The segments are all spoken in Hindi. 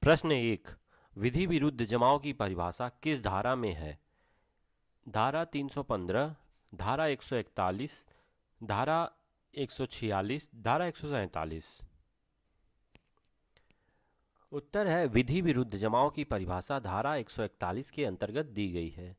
प्रश्न एक, विधि विरुद्ध जमाव की परिभाषा किस धारा में है? धारा 315, धारा 141, धारा 146, धारा 147। उत्तर है विधि विरुद्ध जमाव की परिभाषा धारा 141 के अंतर्गत दी गई है।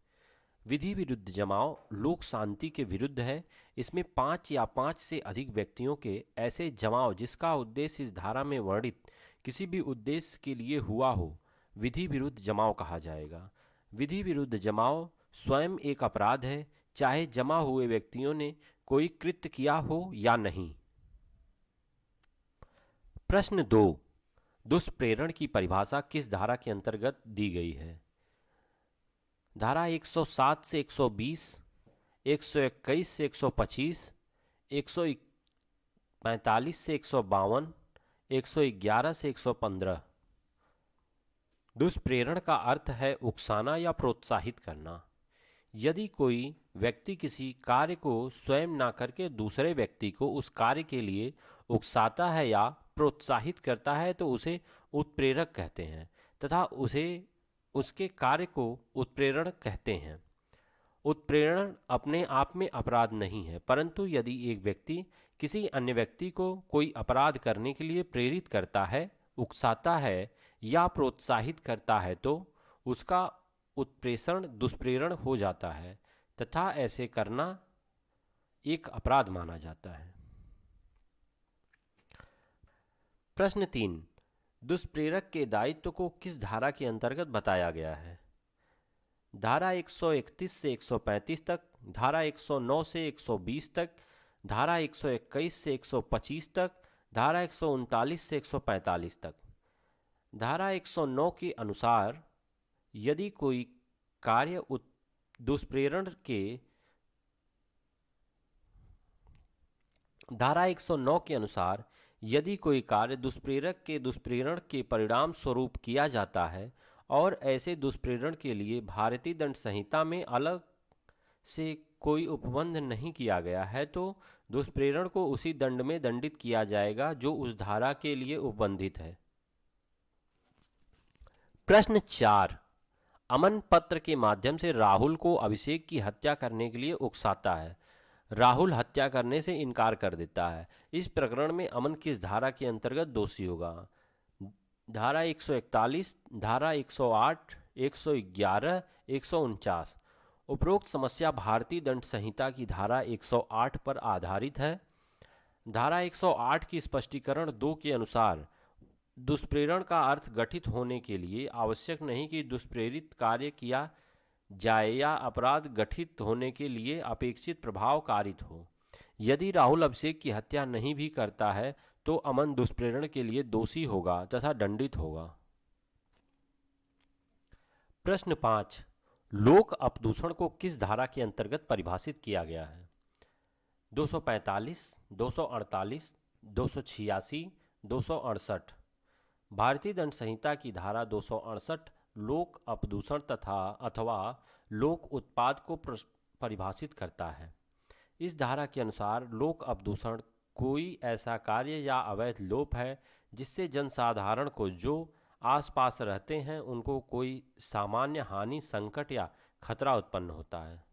विधि विरुद्ध जमाव लोक शांति के विरुद्ध है। इसमें 5 या 5 से अधिक व्यक्तियों के ऐसे जमाव जिसका उद्देश्य इस धारा में वर्णित किसी भी उद्देश्य के लिए हुआ हो, विधि विरुद्ध जमाव कहा जाएगा। विधि विरुद्ध जमाव स्वयं एक अपराध है, चाहे जमा हुए व्यक्तियों ने कोई कृत्य किया हो या नहीं। प्रश्न 2, दुष्प्रेरण की परिभाषा किस धारा के अंतर्गत दी गई है? धारा 107 से 120, 121 से 125, 145 से 152, 111 से 115। दुष्प्रेरण का अर्थ है उकसाना या प्रोत्साहित करना। यदि कोई व्यक्ति किसी कार्य को स्वयं ना करके दूसरे व्यक्ति को उस कार्य के लिए उकसाता है या प्रोत्साहित करता है तो उसे उत्प्रेरक कहते हैं तथा उसके कार्य को उत्प्रेरण कहते हैं। उत्प्रेरण अपने आप में अपराध नहीं है, परंतु यदि एक व्यक्ति किसी अन्य व्यक्ति को कोई अपराध करने के लिए प्रेरित करता है, उकसाता है या प्रोत्साहित करता है तो उसका उत्प्रेषण दुष्प्रेरण हो जाता है तथा ऐसे करना एक अपराध माना जाता है। प्रश्न 3, दुष्प्रेरक के दायित्व को किस धारा के अंतर्गत बताया गया है? धारा 131 से 135 तक, धारा 109 से 120 तक, धारा 121 से 125 तक, धारा 139 से 145 तक। धारा 109 के अनुसार यदि कोई कार्य दुष्प्रेरण के धारा 109 के अनुसार यदि कोई कार्य दुष्प्रेरक के दुष्प्रेरण के परिणाम स्वरूप किया जाता है और ऐसे दुष्प्रेरण के लिए भारतीय दंड संहिता में अलग से कोई उपबंध नहीं किया गया है तो दुष्प्रेरण को उसी दंड में दंडित किया जाएगा जो उस धारा के लिए उपबंधित है। प्रश्न 4, अमन पत्र के माध्यम से राहुल को अभिषेक की हत्या करने के लिए उकसाता है। राहुल हत्या करने से इनकार कर देता है। इस प्रकरण में अमन किस धारा के अंतर्गत दोषी होगा? धारा 141, धारा 108, 111, 149। उपरोक्त समस्या भारतीय दंड संहिता की धारा 108 पर आधारित है। धारा 108 की स्पष्टीकरण 2 के अनुसार दुष्प्रेरण का अर्थ गठित होने के लिए आवश्यक नहीं कि दुष्प्रेरित कार्य किया जाए या अपराध गठित होने के लिए अपेक्षित प्रभाव कारित हो। यदि राहुल अभिषेक की हत्या नहीं भी करता है तो अमन दुष्प्रेरण के लिए दोषी होगा तथा दंडित होगा। प्रश्न 5, लोक अपदूषण को किस धारा के अंतर्गत परिभाषित किया गया है? 245, 248, 286, 268। भारतीय दंड संहिता की धारा 268 लोक अपदूषण तथा अथवा लोक उत्पाद को परिभाषित करता है। इस धारा के अनुसार लोक अपदूषण कोई ऐसा कार्य या अवैध लोप है जिससे जनसाधारण को जो आसपास रहते हैं उनको कोई सामान्य हानि, संकट या खतरा उत्पन्न होता है।